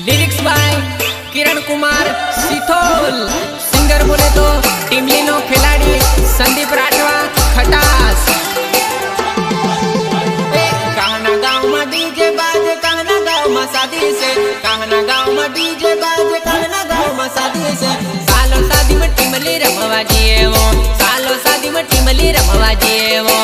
Lyrics by Kiran Kumar Sithol. Singer बोले तो टीमली no खिलाड़ी संदीप राठवा खटास। कहना गाँव में डीजे बाजे, कहना गाँव में शादी से, कहना गाँव में डीजे बाजे, कहना गाँव में शादी से। सालो शादी में टीमली रमवा जिए वो, सालो शादी में टीमली रमवा जिए वो।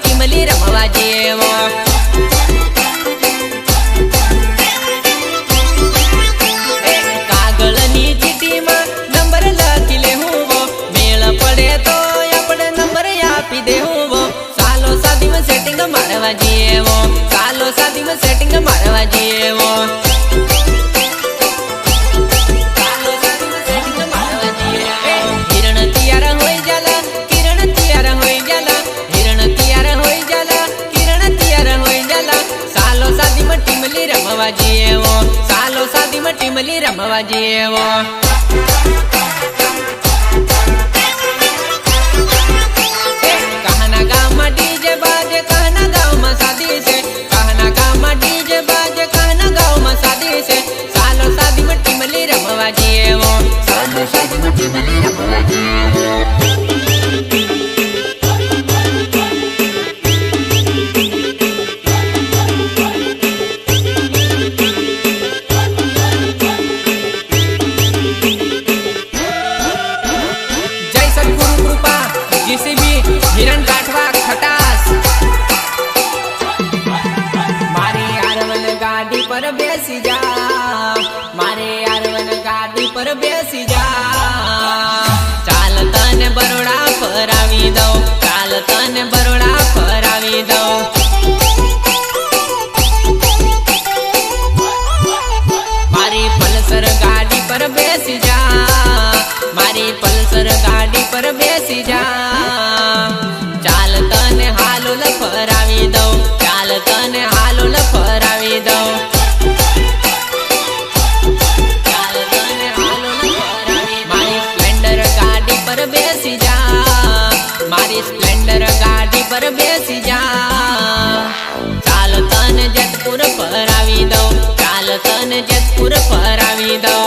टीमली रमवा जिए वो। कागळनी चीटी में नंबर लखी ले हूँ वो, मेल पड़े तो अपने नंबर आपी दे हूँ वो। सालो शादी में सेटिंग मारवा जिए वो, सालो शादी में सेटिंग मारवा जिए वो। रमवा जिए वो, सालो शादी में टीमली रमवा जिए वो। कहना गाँव में डीजे बाजे, कहना गाँव में शादी से, कहना गाँव में डीजे बाजे, कहना गाँव में शादी से। सालो शादी में टीमली रमवा जिए वो, सालो शादी में टीमली रमवा जिए वो। हिरण राठवा खटास। मारे आरवन गाड़ी पर बेसी जा, मारे आरवन गाड़ी पर बेसी जा। चाल तने बरोड़ा फरावी दो, चाल तने बरोड़ा फरावी दो। मारी पल्सर गाड़ी पर बेसी जा, मारी पल्सर गाड़ी पर बेसी जा। चाल तने हालुल फरावी दो, चाल तने हालुल फरावी दो। चाल तने हालुल फरावी दो। मारी स्प्लेंडर गाड़ी पर बेसी जा, मारी स्प्लेंडर गाड़ी पर बेसी जा। चाल तने जतपुर फरावी दो, चाल तने जतपुर फरावी दो।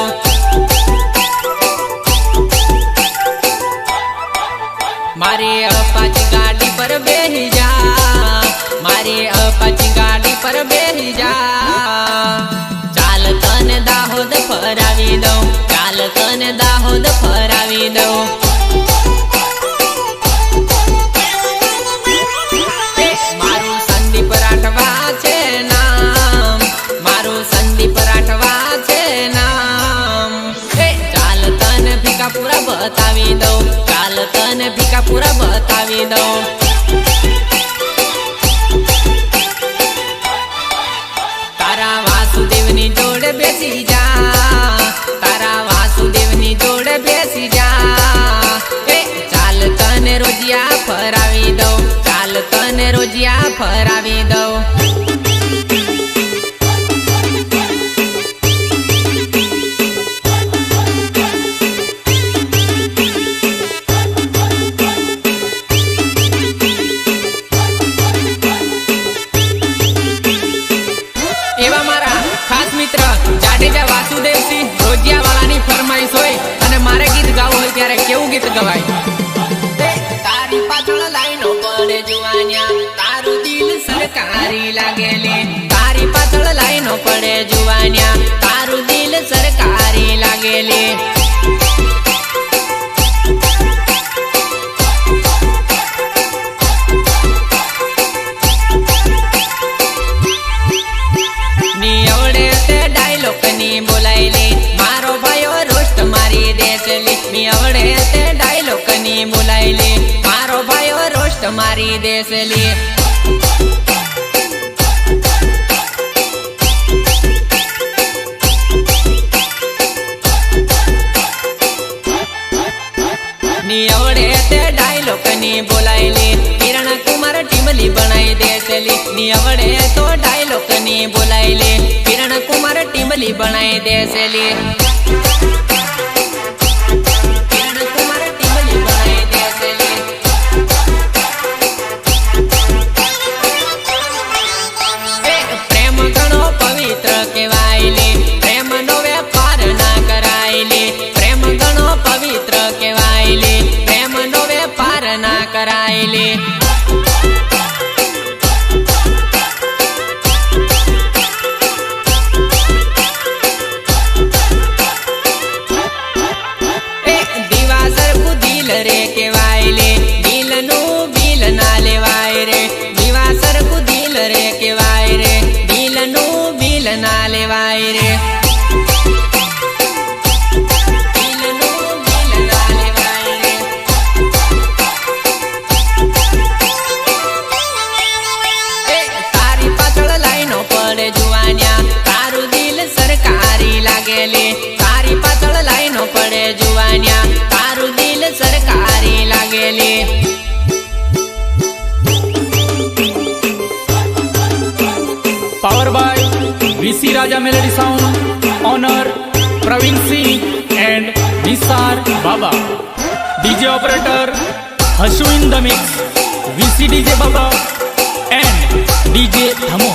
मारे अपाची गाड़ी पर बेही जा, मारे अपाची गाड़ी पर बेही जा। चाल तने दाहोद फरावी दो, चाल तने दाहोद फरावी दो। मारू संदीप राठवा छे नाम, मारू संदीप राठवा छे नाम। चाल तने भीका पूरा बतावी दो, चाल तने भीका पूरा बतावी दो। तारा वासुदेवनी जोड़े बेसी जा, तारा वासुदेवनी जोड़े बेसी जा। चाल तने रोजिया फरावी दो, चाल तने रोजिया फरावी दो। जाडेजा वासुदेव सिंह रोजिया वाला फरमाइश होय अने मारे गीत गावुं होय त्यारे केवुं गीत गवाय। तारी पाछळ लाईनो पड़े जुवानिया, तारू दिल सरकारी लागेले। तारी पाछळ लाईनो पड़े जुवानिया, तारू दिल सरकारी लागेले। बोलायले मारो भायो रोस्ट मारी देसली। मी आवडे ते डायलॉग नी बोलायले मारो भायो रोस्ट मारी देसली। टिमली बनाई देसेली तुम्हारे टिमली बनाई देसेली प्रेम घणो पवित्र कहवायली प्रेम नो व्यापार ना करायली प्रेम घणो पवित्र कहवायली प्रेम नो व्यापार ना करायली रे केवायले दिल नु बिल ना लेवाय रे दिवासर को दिल रे केवाय रे दिल नु बिल ना लेवाय रे दिल नु बिल ना लेवाय रे तारी पाछळ लाईनो पड़े जुवानिया तारू दिल सरकारी लागेले तारी पाछळ लाईनो पड़े जुवानिया तारू दिल सरकारी लागेली power by VC Raja melody sound owner Pravin Singh and Nisar Baba DJ operator Hashu in the mix VC DJ Baba and DJ Thamo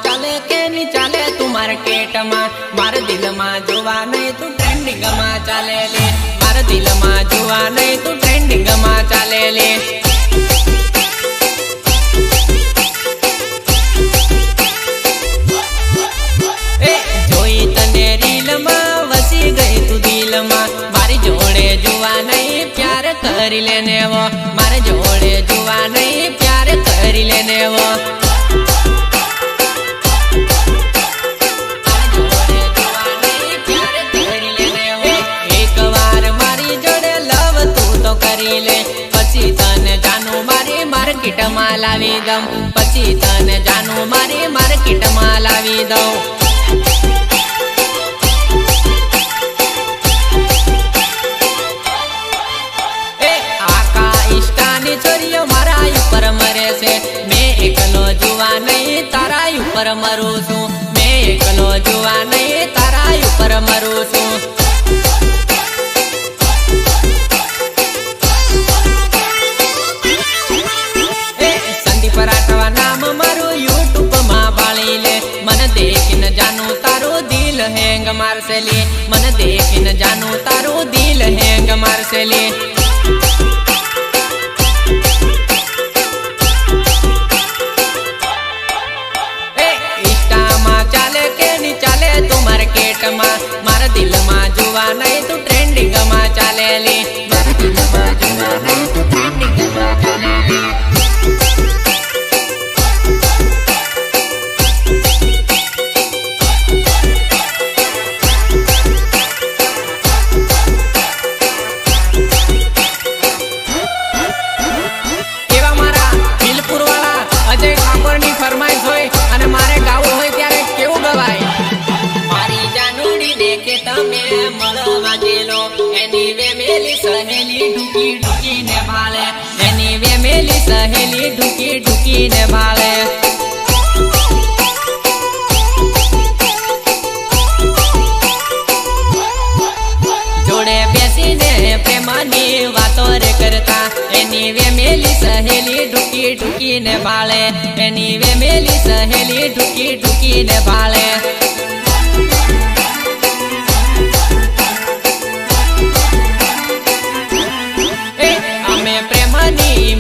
चाले के नहीं चाले तू मार्केट में मार दिल में जुवा नहीं तू ट्रेंडिंग में चाले ले मार दिल में जुवा नहीं तू ट्रेंडिंग में चाले ले जोई तने रील में वसी गई तू दिल में मारी जोड़े जुवा नहीं प्यार कर लेने वो मारे जोड़े जुवा नहीं प्यार कर लेने वो मार्केट में लावी दम पछी तने जानू मारी मार्केट में लावी दऊं आका इष्टानी छोरियो मारा ऊपर मरे से मैं एकलो जुवा नहीं तारा ऊपर मरू छू मैं एकलो जुवा नहीं तारा ऊपर मरू छू पराठवा नाम मारू यूट्यूब में बाली ले मन देखिन जानू तारो दिल हैंग मार से ले मन देखिन जानू तारो दिल हैंग मार से ले इंस्टा में चाले के नहीं चाले तू मार्केट में मार दिल में जुवा नहीं तू ट्रेंडिंग में चाले ले मार दिल में जुवा नहीं तू ट्रेंडिंग में चाले ले सहेली ढुकी ने भाले एनीवे मेली सहेली ढुकी ने भाले जोड़े बेसी ने प्रेमानी वातो रे करता एनीवे मेली सहेली ढुकी ने भाले एनीवे मेली सहेली ढुकी ने भाले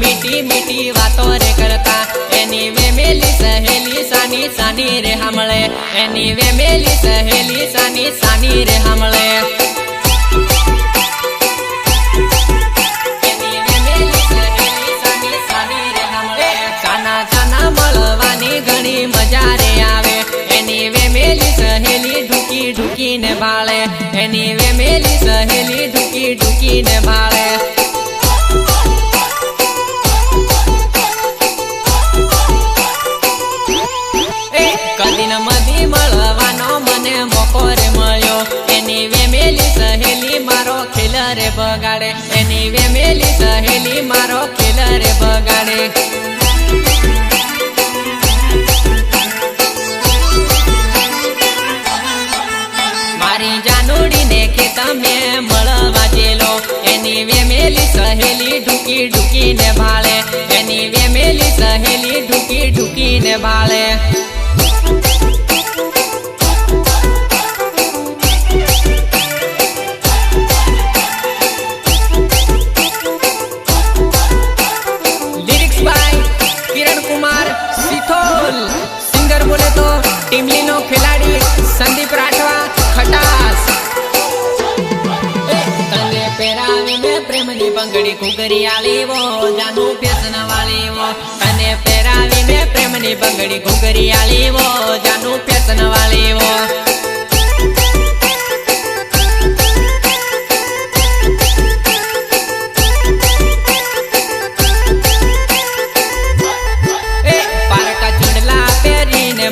मीठी मीठी बातों रे करता एनीवे मेली सहेली सानी सानी रे हमले एनीवे मेली सहेली सानी सानी रे हमले एनीवे मेली सहेली सानी सानी रे हमले चाना चाना मळवानी घणी मजा रे आवे एनीवे मेली सहेली ढुकी ने भाळे एनीवे मेली सहेली ढुकी ने भाळे कदीन मधी मळवानो मने मोको रे मळ्यो एनीवे मेली सहेली मारो खेल रे बगाड़े एनीवे मेली सहेली मारो खेल रे बगाड़े ને બાળે lyrics by Kiran Kumar Sithol singer बोले तो टीमली नो खिलाड़ी संदीप राठवा खटास तने पेरावी में प्रेमनी बंगड़ी घुगरी आली वो जानू व्यसन वाली वो तने पेरावी में प्रेमनी बंगड़ी घुगरी आली वो जानू व्यसन वाली वो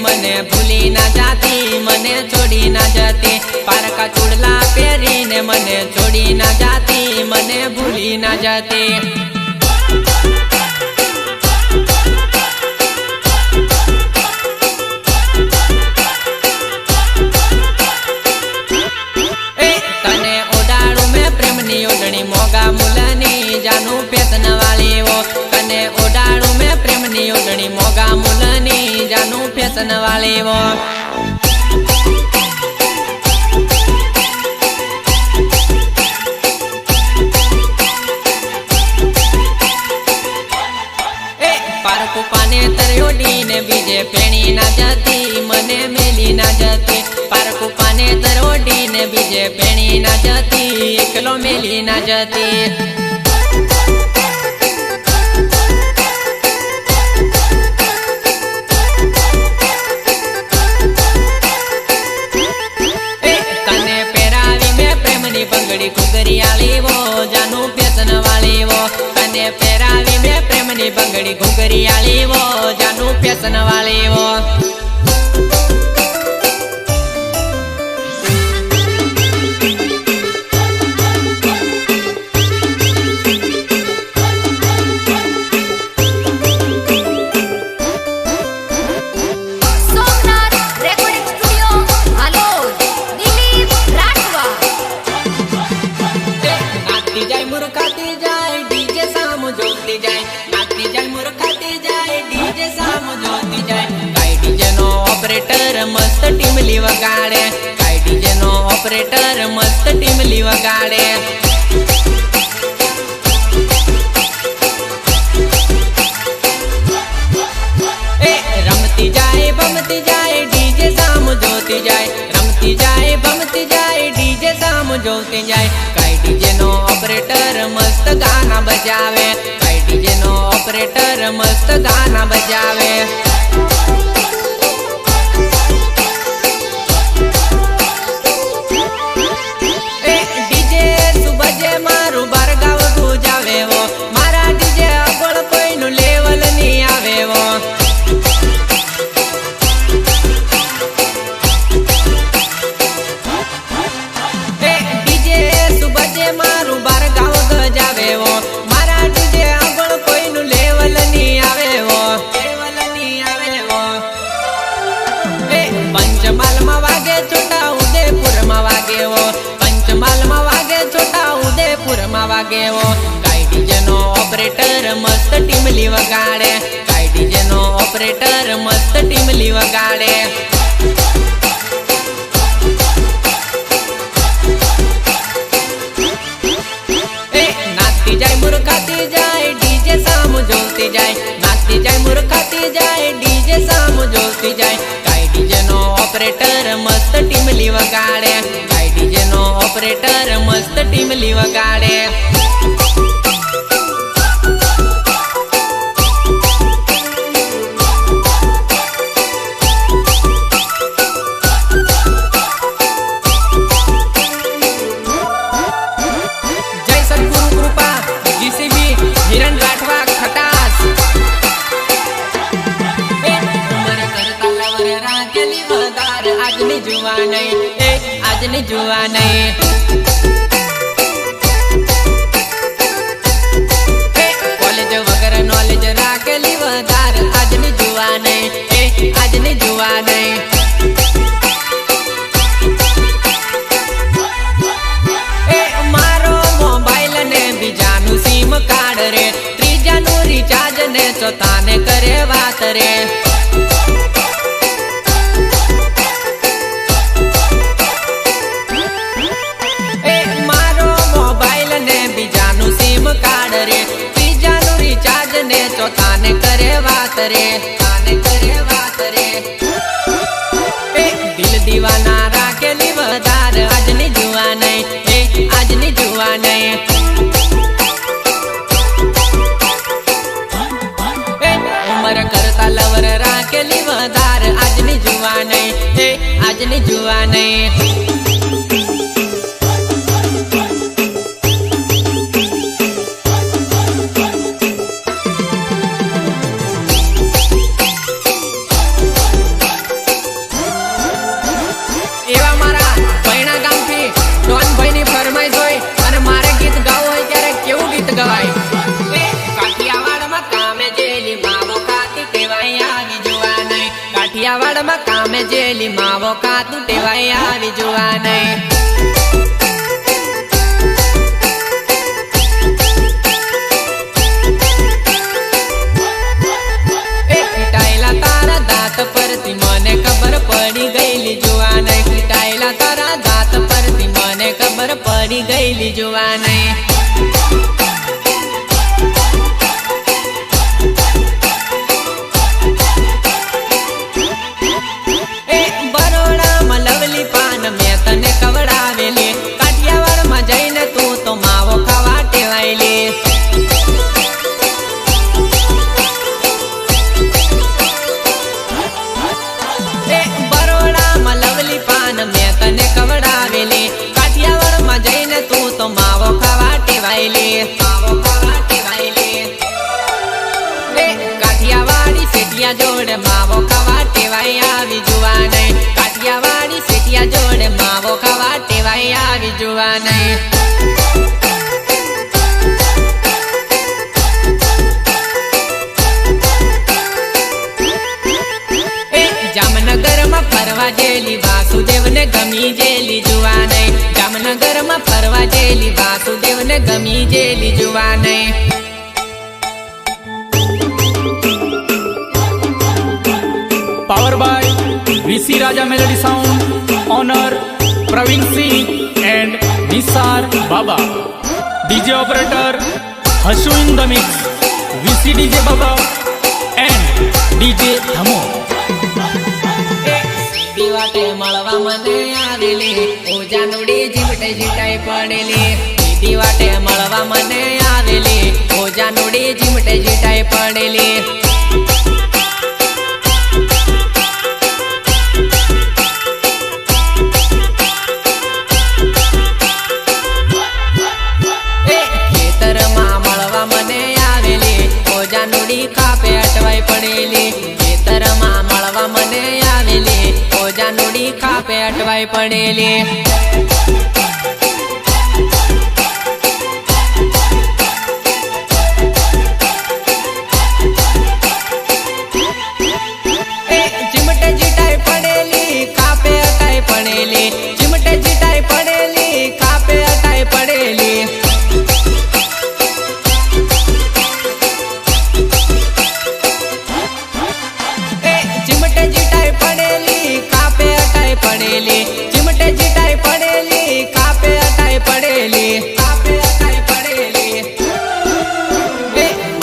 मने भूली ना जाती मने छोड़ी ना जाती पारका चूड़ला पेरी ने मने छोड़ी ना जाती मने भूली ना जाती तने ओडाड़ू में प्रेमनी ओडणी मोगा मुलनी जानू पेतन वाली वो तने ओडाड़ू में प्रेमनी ओडणी मोगा मुलनी जानू फैशन वाली वो पारकू पाने तरोडी ने बीजे पेणी ना जाती मने मेली ना जाती पारकू पाने तरोडी ने बीजे पेणी ना जाती एकलो मेली ना जाती बंगड़ी घुगरी आली वो जानू व्यसन वाली वो तने पेरावी में प्रेमनी बंगड़ी घुगरी आली वो जानू व्यसन वाली वो मस्त टीमली वगाड़े काई डीजे नो ऑपरेटर मस्त टीमली वगाड़े रमती जाए बमती जाए डीजे साम जोती जाए रमती जाए बमती जाए डीजे साम जोती जाए काई डीजे नो ऑपरेटर मस्त गाना बजावे काई डीजे नो ऑपरेटर मस्त गाना बजावे वागे वो काई डीजे नो ऑपरेटर मस्त टीमली वगाड़े काई डीजे नो ऑपरेटर मस्त टीमली वगाड़े नाचती जाए मुर्खाती जाए डीजे साम जोती जाए नाचती जाए मुर्खाती जाए डीजे साम जोती जाए काई डीजे नो ऑपरेटर मस्त टीमली वगाड़े काई डीजे नो ऑपरेटर मस्त टीमली वगाड़े जय सद्गुरु कृपा जीसीबी हिरण राठवा खटास उमर करता लवर राखेली वदार आजनी जुवा नहीं आजनी जुवा नहीं कॉलेज वगैरह नॉलेज राखेली वदार आजनी जुवा नहीं आजनी जुवा नहीं मारो मोबाइल ने बीजानु सिम कार्ड रे त्रीजानु रिचार्ज ने चौथा ने करे बात रे रे काने करे बात रे दिल दीवाना राखेली વધાર આજની જુવા નહીં આજની જુવા નહીં ઉમર કરતા લવર રાखेली વધાર આજની જુવા નહીં આજની જુવા નહીં કાઠિયાવાડ માં કામે જેલી માવો ખાતું ટેવાય આવી જોવા નહીં પીટાયેલા તારા દાંત પરથી મને ખબર પડી ગયેલી જોવા નહીં પીટાયેલા તારા દાંત પરથી મને ખબર પડી ગયેલી જોવા નહીં જોડે માવો ખાવા ટેવાય આવી જોવા નહીં કાઠિયાવાડી સેટિયા જોડે માવો ખાવા ટેવાય આવી જોવા નહીં જામનગર માં ફરવા જેલી વાસુદેવ ને ગમી જેલી જોવા નહીં જામનગર માં ફરવા જેલી વાસુદેવ ને ગમી જેલી જોવા નહીં power by VC Raja melody sound owner Pravin Singh and Nisar Baba DJ operator Hashu in the mix VC DJ Baba and DJ Dhamo દીવાટે મળવા મને આવેલી ઓજાનુડી જીવટે જીટાઈ પડેલી દીવાટે મળવા મને આવેલી ઓજાનુડી જીવટે જીટાઈ પડેલી કાપે અટવાઈ પડેલી ખેતરમાં મળવા મને આવેલી ઓજાનુડી કાપે અટવાઈ પડેલી ચીમટે જીટાઈ પડેલી કાપે અટાઈ પડેલી ચીમટે જીટાઈ પડેલી કાપે અટાઈ પડેલી चिमटे जिटाई पड़ेली कापे अटाई पड़ेली चिमटे जिटाई पड़ेली कापे अटाई पड़ेली कापे अटाई पड़ेली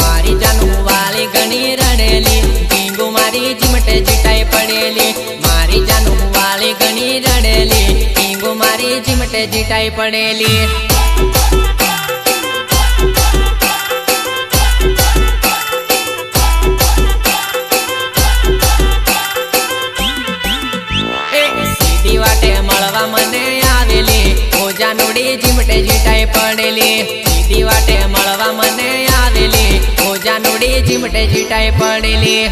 मारी जानू वाली गणी रड़ेली टींगू मारी चिमटे जिटाई पड़ेली मारी जानू वाली गणी रड़ेली टींगू मारी चिमटे जिटाई पड़ेली મને આવેલી ઓજાનુડી જીમટે જીટાઈ પડેલી સીધી વાટે મળવા મને આવેલી ઓજાનુડી જીમટે જીટાઈ પડેલી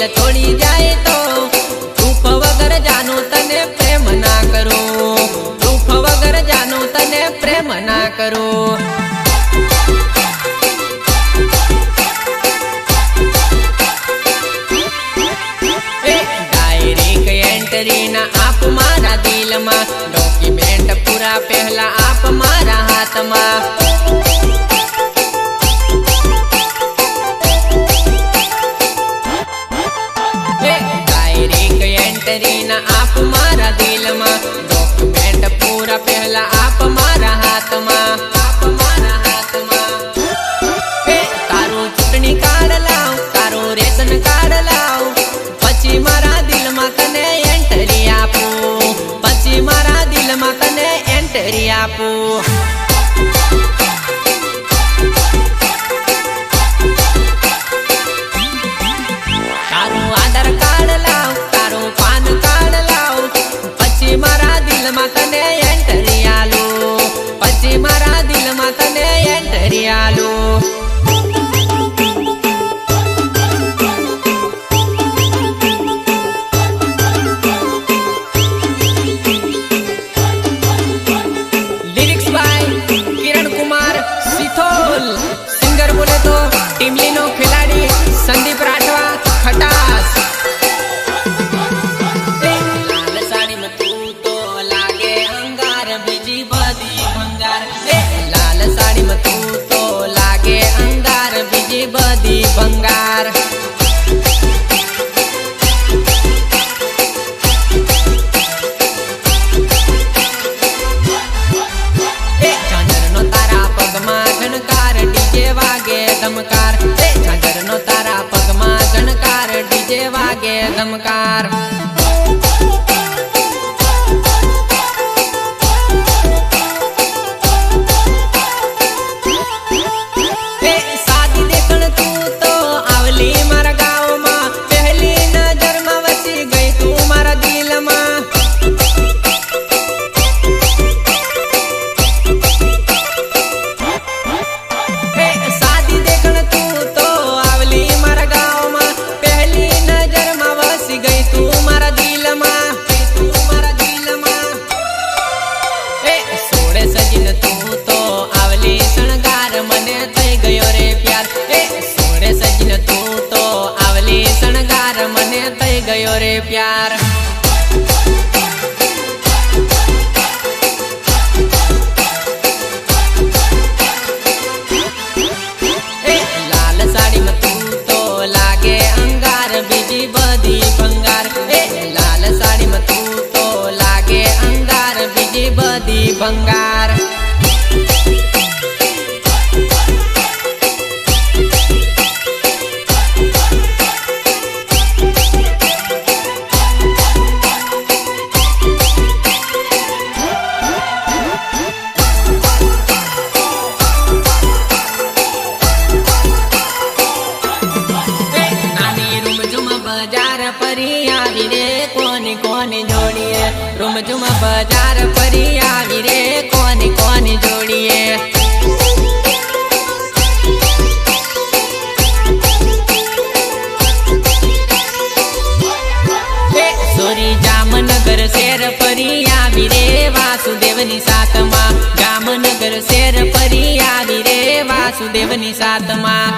દિલ તોડી જાય તો પ્રૂફ વગર જાનું તને પ્રેમ ના કરું, પ્રૂફ વગર જાનું તને પ્રેમ ના કરું. ડાયરેક્ટ એન્ટ્રી ના આપ મારા દિલમાં, ડોક્યુમેન્ટ પૂરા પહેલા આપ મારા હાથમાં. ડાયરેક્ટ એન્ટ્રી ના આપ મારા દિલમાં, ડોક્યુમેન્ટ પૂરા પહેલા આપ મારા હાથમાં, આપ મારા હાથમાં. તારું ચૂંટણી કાર્ડ લાવ, તારું રેશન કાર્ડ લાવ, પછી મારા દિલમાં તને એન્ટ્રી આપું, પછી મારા દિલમાં તને એન્ટ્રી આપું. તારું આધાર કાર્ડ લાવ, તારું પાન કાર્ડ લાવ, પછી મારા દિલમાં તને એન્ટ્રી આલું, પછી મારા દિલમાં તને એન્ટ્રી આલું. Lyrics by Kiran Kumar Sithol, singer बोले तो टीमलीनो खिलाड़ी संदीप राठवा खटास. लाल साड़ी में तू तो लागे अंगार, बीजी बदी भंगार. लाल साड़ी में तू तो लागे अंगार, बीजी बदी भंगार. ધમકાર, ઝાંઝર નો તારા પગમાં ઝણકાર, ડીજે વાગે ધમકાર. સાદી દેખણ તું તો આવલી મારા ગાવમાં, પહેલી નજરમાં વસી ગઈ તું મારા દિલમાં. ગયો રે પ્યાર. લાલ સાડી માં તું તો લાગે અંગાર, બીજી બધી ભંગાર. લાલ સાડી માં તું તો લાગે અંગાર, બીજી બધી ભંગાર. ફરી આવી રે કોની કોની જોડીએ, રૂમઝુમ બજાર ફરી આવી રે કોની કોની જોડીએ. સોરી જામનગર શેર ફરી આવી રે વાસુદેવની સાથમાં, જામનગર શેર ફરી આવી રે વાસુદેવની સાથમાં.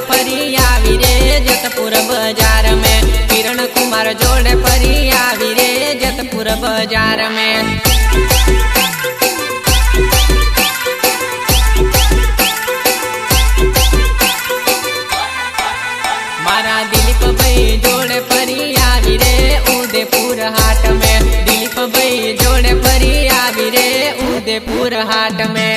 ફરી આવી રે જતપુર બજાર में, किरण कुमार जोड़े फरी આવી રે જતપુર બજાર में. मारा दिलीप भाई जोड़े फरी આવી રે उदयपुर हाट में, दिलीप भाई जोड़े फरी આવી रे उदयपुर हाट में.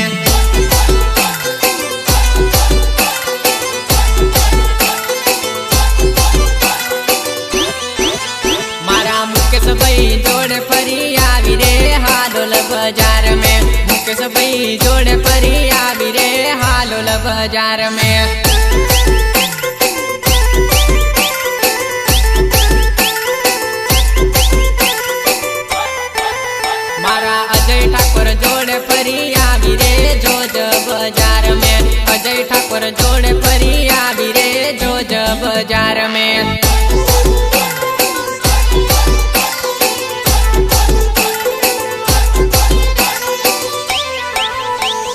मुकेश भाई जोड़े फरी આવી રે हालोल बाजार में, मुकेश भाई जोड़े फरी આવી रे हालोल बाजार में. मारा बाजार में।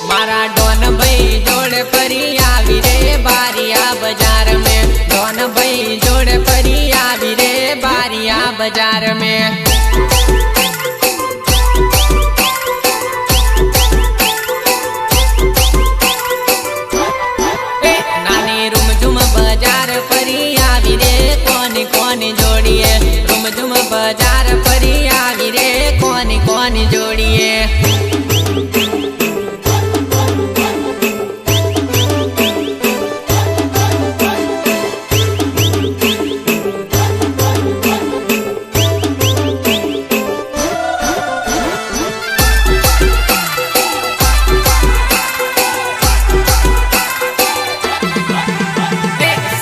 मारा डॉन भाई जोड़े परी आवी रे बारिया बाजार में। डॉन भाई जोड़े परी आवी रे बारिया बाजार में। जोड़िए रुमझुम बाजार परी आवी रे कौन जोड़िए।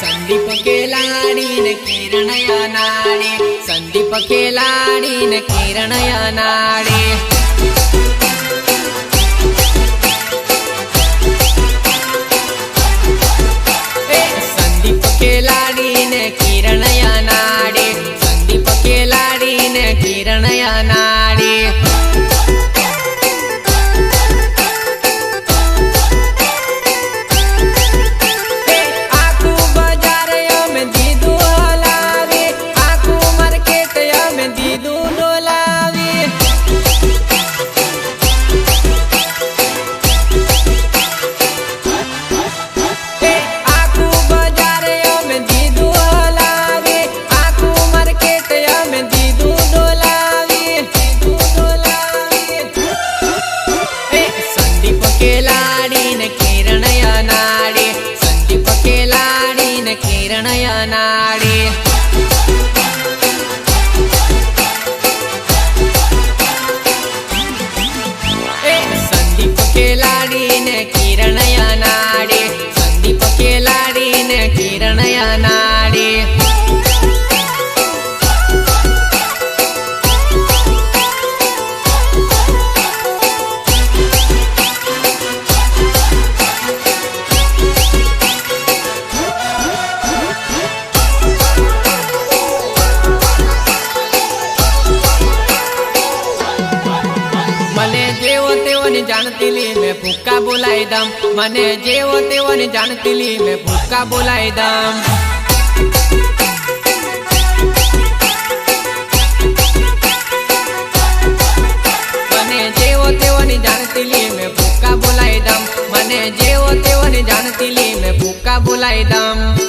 संदीप खेलाड़ी न किरण या नाड़ी। संदीप खेलाड़ी न किरण या नाड़ी। संदीप खेलाड़ी न किरण या नाड़ी। किरण या नाड़ी। संदीप खेलाड़ी ने किरण या नाड़ी। संदीप खेलाड़ी ने किरण या नाड़ी। जानती ली मैं फूका बोलाई दम। मने जेवो तेवो ने जानती ली मैं फूका बोलाई दम। मने जेवो तेवो ने जानती ली मैं फूका बोलाई दम। मने जेवो तेवो ने जानती ली मैं फूका बोलाई दम।